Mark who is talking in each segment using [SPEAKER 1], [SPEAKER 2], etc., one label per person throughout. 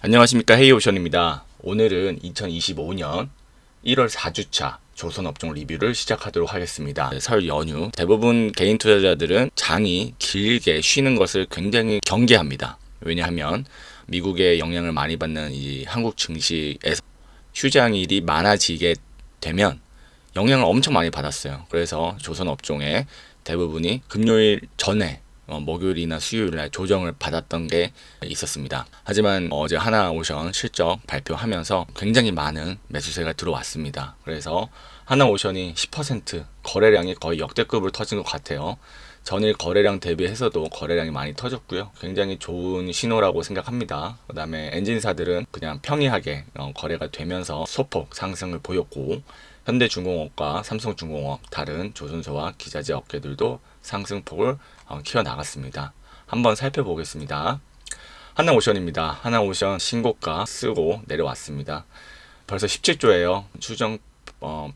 [SPEAKER 1] 안녕하십니까, 헤이오션입니다. 오늘은 2025년 1월 4주차 조선업종 리뷰를 시작하도록 하겠습니다. 설 연휴 대부분 개인 투자자들은 장이 길게 쉬는 것을 굉장히 경계합니다. 왜냐하면 미국의 영향을 많이 받는 이 한국 증시에서 휴장일이 많아지게 되면 영향을 엄청 많이 받았어요. 그래서 조선업종의 대부분이 금요일 전에 목요일이나 수요일날 조정을 받았던 게 있었습니다. 하지만 어제 하나오션 실적 발표하면서 굉장히 많은 매수세가 들어왔습니다. 그래서 하나오션이 10% 거래량이 거의 역대급을 터진 것 같아요. 전일 거래량 대비해서도 거래량이 많이 터졌고요. 굉장히 좋은 신호라고 생각합니다. 그 다음에 엔진사들은 그냥 평이하게 거래가 되면서 소폭 상승을 보였고, 현대중공업과 삼성중공업, 다른 조선소와 기자재 업계들도 상승폭을 키워나갔습니다. 한번 살펴보겠습니다. 하나오션입니다. 하나오션 신고가 쓰고 내려왔습니다. 벌써 17조예요. 추정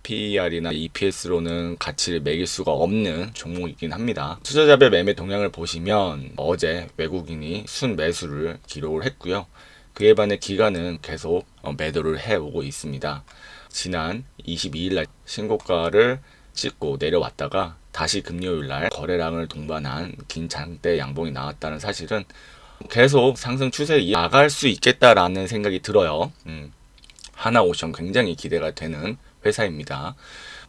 [SPEAKER 1] PER이나 EPS로는 가치를 매길 수가 없는 종목이긴 합니다. 투자자별 매매 동향을 보시면 어제 외국인이 순매수를 기록을 했고요. 그에 반해 기관은 계속 매도를 해오고 있습니다. 지난 22일날 신고가를 찍고 내려왔다가 다시 금요일날 거래량을 동반한 긴 장대 양봉이 나왔다는 사실은 계속 상승 추세에 나갈 수 있겠다라는 생각이 들어요. 하나오션 굉장히 기대가 되는 회사입니다.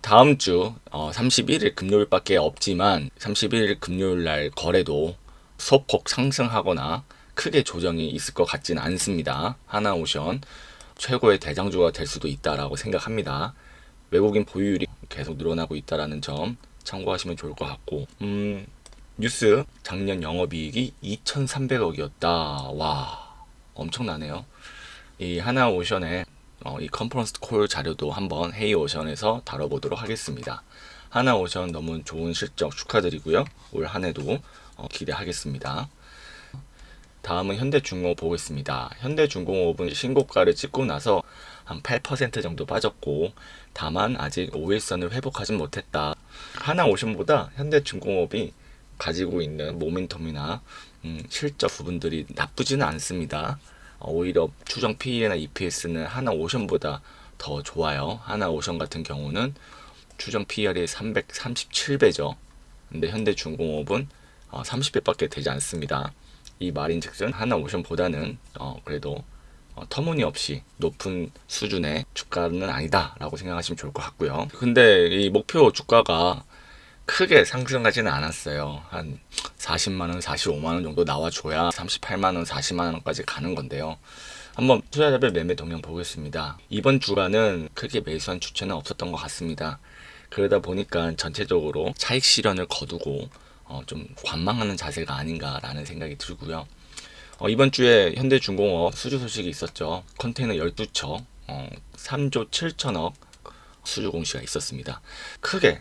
[SPEAKER 1] 다음 주 31일 금요일밖에 없지만 31일 금요일날 거래도 소폭 상승하거나 크게 조정이 있을 것 같지는 않습니다. 하나오션 최고의 대장주가 될 수도 있다라고 생각합니다. 외국인 보유율이 계속 늘어나고 있다라는 점 참고하시면 좋을 것 같고, 뉴스 작년 영업이익이 2,300억이었다. 와, 엄청나네요. 이 하나오션의 이 컨퍼런스 콜 자료도 한번 헤이오션에서 다뤄보도록 하겠습니다. 하나오션 너무 좋은 실적 축하드리고요. 올 한해도 기대하겠습니다. 다음은 현대중공업 보겠습니다. 현대중공업은 신고가를 찍고 나서 한 8% 정도 빠졌고, 다만 아직 5일선을 회복하진 못했다. 하나오션보다 현대중공업이 가지고 있는 모멘텀이나 실적 부분들이 나쁘지는 않습니다. 오히려 추정 PE나 EPS는 하나오션보다 더 좋아요. 하나오션 같은 경우는 추정 PER이 337배죠. 근데 현대중공업은 30배밖에 되지 않습니다. 이 말인즉슨 하나오션보다는 그래도 터무니없이 높은 수준의 주가는 아니다라고 생각하시면 좋을 것 같고요. 근데 이 목표 주가가 크게 상승하지는 않았어요. 한 40만원, 45만원 정도 나와줘야 38만원, 40만원까지 가는 건데요. 한번 투자자별 매매 동향 보겠습니다. 이번 주간은 크게 매수한 주체는 없었던 것 같습니다. 그러다 보니까 전체적으로 차익 실현을 거두고 좀 관망하는 자세가 아닌가라는 생각이 들고요. 이번 주에 현대중공업 수주 소식이 있었죠. 컨테이너 12척, 3조 7천억 수주 공시가 있었습니다. 크게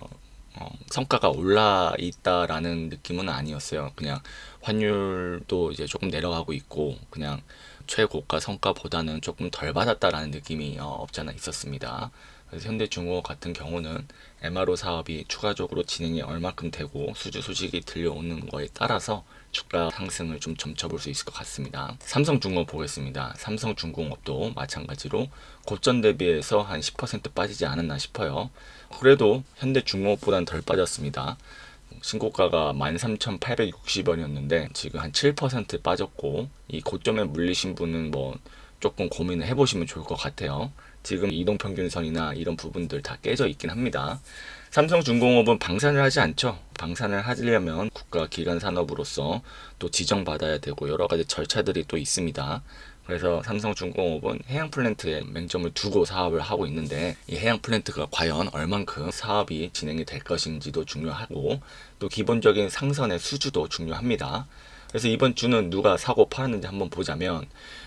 [SPEAKER 1] 성과가 올라 있다라는 느낌은 아니었어요. 그냥 환율도 이제 조금 내려가고 있고, 그냥 최고가 성과보다는 조금 덜 받았다라는 느낌이 없잖아 있었습니다. 그래서 현대중공업 같은 경우는 MRO 사업이 추가적으로 진행이 얼마큼 되고 수주 소식이 들려오는 거에 따라서 주가 상승을 좀 점쳐볼 수 있을 것 같습니다. 삼성중공업 보겠습니다. 삼성중공업도 마찬가지로 고점 대비해서 한 10% 빠지지 않았나 싶어요. 그래도 현대중공업보다는 덜 빠졌습니다. 신고가가 13,860원이었는데 지금 한 7% 빠졌고, 이 고점에 물리신 분은 뭐 조금 고민을 해보시면 좋을 것 같아요. 지금 이동평균선이나 이런 부분들 다 깨져 있긴 합니다. 삼성중공업은 방산을 하지 않죠. 방산을 하려면 국가 기관 산업으로서 또 지정받아야 되고 여러 가지 절차들이 또 있습니다. 그래서 삼성중공업은 해양 플랜트에 맹점을 두고 사업을 하고 있는데, 이 해양 플랜트가 과연 얼만큼 사업이 진행이 될 것인지도 중요하고, 또 기본적인 상선의 수주도 중요합니다. 그래서 이번 주는 누가 사고 팔았는지 한번 보자면,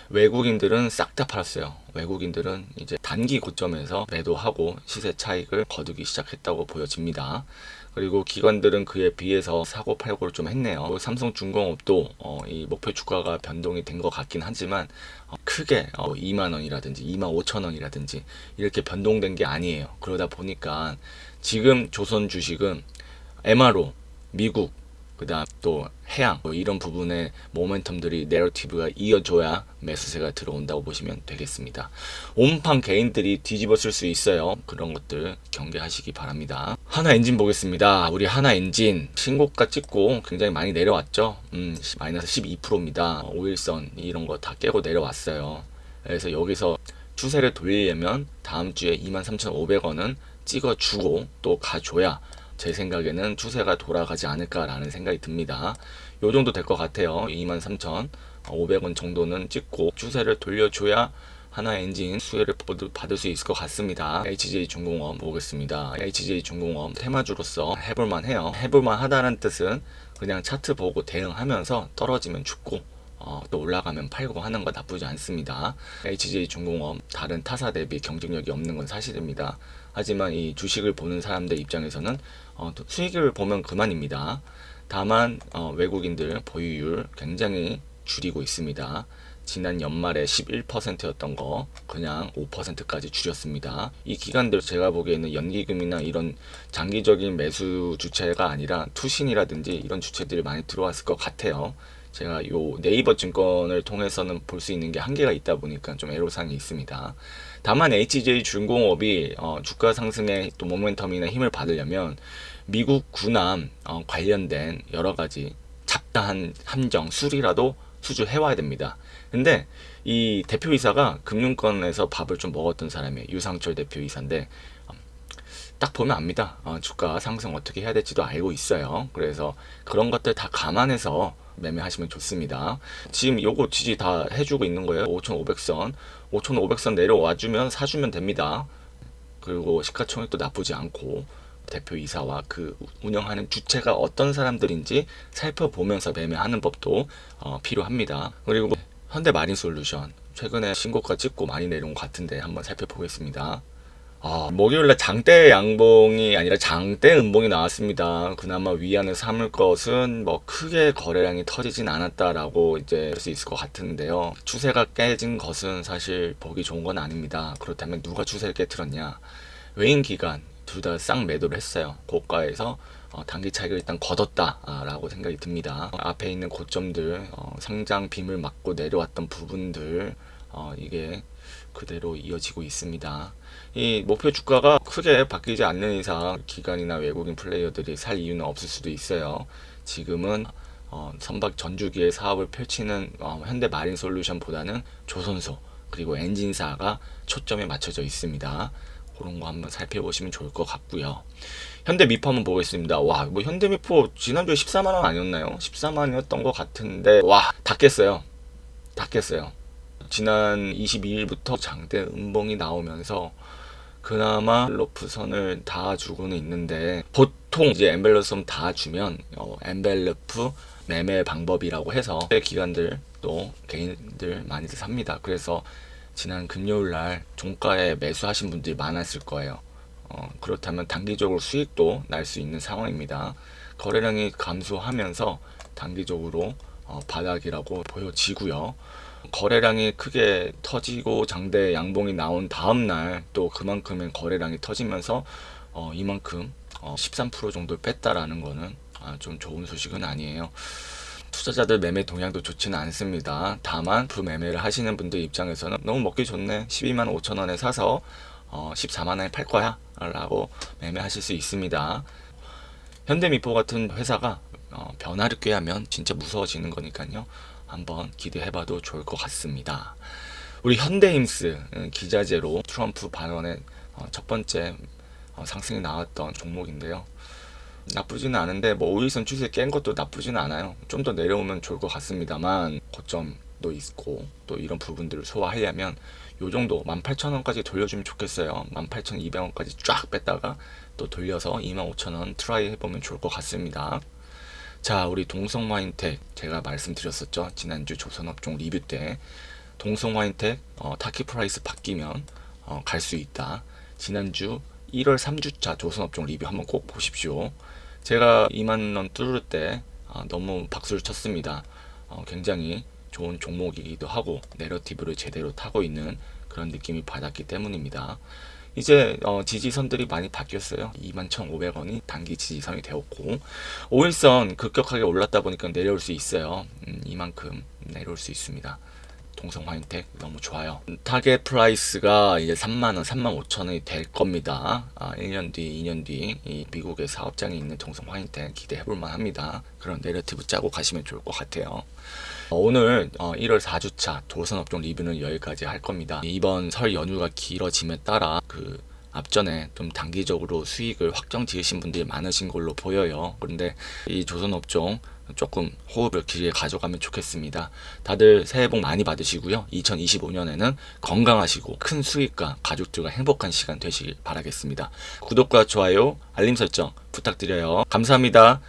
[SPEAKER 1] 외국인들은 싹 다 팔았어요. 외국인들은 이제 단기 고점에서 매도하고 시세 차익을 거두기 시작했다고 보여집니다. 그리고 기관들은 그에 비해서 사고 팔고를 좀 했네요. 삼성중공업도 이 목표 주가가 변동이 된 것 같긴 하지만 크게 2만원이라든지 25,000원이라든지 이렇게 변동된 게 아니에요. 그러다 보니까 지금 조선 주식은 MRO, 미국, 그다음 또 해양 뭐 이런 부분의 모멘텀들이 내러티브가 이어져야 매수세가 들어온다고 보시면 되겠습니다. 온판 개인들이 뒤집어쓸 수 있어요. 그런 것들 경계하시기 바랍니다. 하나 엔진 보겠습니다. 우리 하나 엔진 신고가 찍고 굉장히 많이 내려왔죠. 마이너스 12%입니다. 5일선 이런 거 다 깨고 내려왔어요. 그래서 여기서 추세를 돌리려면 다음 주에 23,500원은 찍어주고 또 가줘야 제 생각에는 추세가 돌아가지 않을까라는 생각이 듭니다. 요 정도 될 것 같아요. 23,500원 정도는 찍고 추세를 돌려줘야 하나 엔진 수혜를 받을 수 있을 것 같습니다. HJ중공업 보겠습니다. HJ중공업 테마주로서 해볼만 해요. 해볼만 하다는 뜻은 그냥 차트 보고 대응하면서 떨어지면 죽고 또 올라가면 팔고 하는 거 나쁘지 않습니다. HJ중공업 다른 타사 대비 경쟁력이 없는 건 사실입니다. 하지만 이 주식을 보는 사람들 입장에서는 수익을 보면 그만입니다. 다만 외국인들 보유율 굉장히 줄이고 있습니다. 지난 연말에 11%였던 거 그냥 5%까지 줄였습니다. 이 기간들 제가 보기에는 연기금이나 이런 장기적인 매수 주체가 아니라 투신이라든지 이런 주체들이 많이 들어왔을 것 같아요. 제가 요 네이버 증권을 통해서는 볼 수 있는 게 한계가 있다 보니까 좀 애로사항이 있습니다. 다만 HJ중공업이 주가 상승의 또 모멘텀이나 힘을 받으려면 미국 군함 관련된 여러 가지 잡다한 함정 수리라도 수주해와야 됩니다. 근데 이 대표이사가 금융권에서 밥을 좀 먹었던 사람이에요. 유상철 대표이사인데 딱 보면 압니다. 주가 상승 어떻게 해야 될지도 알고 있어요. 그래서 그런 것들 다 감안해서 매매하시면 좋습니다. 지금 요거 지지 다 해주고 있는 거예요. 5,500선 5,500선 내려와주면 사주면 됩니다. 그리고 시가총액도 나쁘지 않고 대표이사와 그 운영하는 주체가 어떤 사람들인지 살펴보면서 매매하는 법도 필요합니다. 그리고 현대마린솔루션 최근에 신고가 찍고 많이 내려온 것 같은데 한번 살펴보겠습니다. 목요일날 장대 양봉이 아니라 장대 음봉이 나왔습니다. 그나마 위안을 삼을 것은 뭐 크게 거래량이 터지진 않았다라고 이제 할 수 있을 것 같은데요. 추세가 깨진 것은 사실 보기 좋은 건 아닙니다. 그렇다면 누가 추세를 깨트렸냐? 외인 기관 둘 다 쌍 매도를 했어요. 고가에서 단기 차익을 일단 거뒀다라고 생각이 듭니다. 앞에 있는 고점들 상장 빔을 맞고 내려왔던 부분들 이게 그대로 이어지고 있습니다. 이 목표 주가가 크게 바뀌지 않는 이상 기관이나 외국인 플레이어들이 살 이유는 없을 수도 있어요. 지금은 선박 전주기의 사업을 펼치는 현대마린솔루션보다는 조선소 그리고 엔진사가 초점에 맞춰져 있습니다. 그런 거 한번 살펴보시면 좋을 것 같고요. 현대미포 한번 보겠습니다. 와, 뭐 현대미포 지난주에 14만원 아니었나요? 14만원이었던 것 같은데 와, 다 깼어요. 다 깼어요. 지난 22일부터 장대 음봉이 나오면서 그나마 엔벨러프선을 다 주고는 있는데 보통 이제 엠벨러프선 다 주면 엠벨러프 매매 방법이라고 해서 기관들 또 개인들 많이들 삽니다. 그래서 지난 금요일날 종가에 매수하신 분들이 많았을 거예요. 그렇다면 단기적으로 수익도 날 수 있는 상황입니다. 거래량이 감소하면서 단기적으로 바닥이라고 보여지고요. 거래량이 크게 터지고 장대 양봉이 나온 다음날 또 그만큼의 거래량이 터지면서 이만큼 13% 정도 뺐다라는 거는 좀 좋은 소식은 아니에요. 투자자들 매매 동향도 좋지는 않습니다. 다만 그 매매를 하시는 분들 입장에서는 너무 먹기 좋네 12만 5천 원에 사서 14만 원에 팔 거야 라고 매매하실 수 있습니다. 현대미포 같은 회사가 변화를 꾀하면 진짜 무서워지는 거니까요. 한번 기대해봐도 좋을 것 같습니다. 우리 현대힘스 기자재로 트럼프 발언의 첫 번째 상승이 나왔던 종목인데요. 나쁘지는 않은데 뭐 5일선 추세 깬 것도 나쁘지는 않아요. 좀 더 내려오면 좋을 것 같습니다만 고점도 있고 또 이런 부분들을 소화하려면 요 정도 18,000원까지 돌려주면 좋겠어요. 18,200원까지 쫙 뺐다가 또 돌려서 25,000원 트라이 해보면 좋을 것 같습니다. 자, 우리 동성화인텍 제가 말씀드렸었죠. 지난주 조선업종 리뷰 때 동성화인텍 타키 프라이스 바뀌면 갈 수 있다. 지난주 1월 3주차 조선업종 리뷰 한번 꼭 보십시오. 제가 2만원 뚫을 때 너무 박수를 쳤습니다. 굉장히 좋은 종목이기도 하고 내러티브를 제대로 타고 있는 그런 느낌이 받았기 때문입니다. 이제 지지선들이 많이 바뀌었어요. 21,500원이 단기 지지선이 되었고 5일선 급격하게 올랐다 보니까 내려올 수 있어요. 이만큼 내려올 수 있습니다. 동성 화인텍 너무 좋아요. 타겟 프라이스가 이제 3만원, 35,000원이 될 겁니다. 1년 뒤, 2년 뒤 이 미국의 사업장에 있는 동성 화인텍 기대해 볼 만합니다. 그런 내러티브 짜고 가시면 좋을 것 같아요. 오늘 1월 4주차 조선업종 리뷰는 여기까지 할 겁니다. 이번 설 연휴가 길어짐에 따라 앞전에 좀 단기적으로 수익을 확정 지으신 분들이 많으신 걸로 보여요. 그런데 이 조선업종 조금 호흡을 길게 가져가면 좋겠습니다. 다들 새해 복 많이 받으시고요. 2025년에는 건강하시고 큰 수익과 가족들과 행복한 시간 되시길 바라겠습니다. 구독과 좋아요, 알림 설정 부탁드려요. 감사합니다.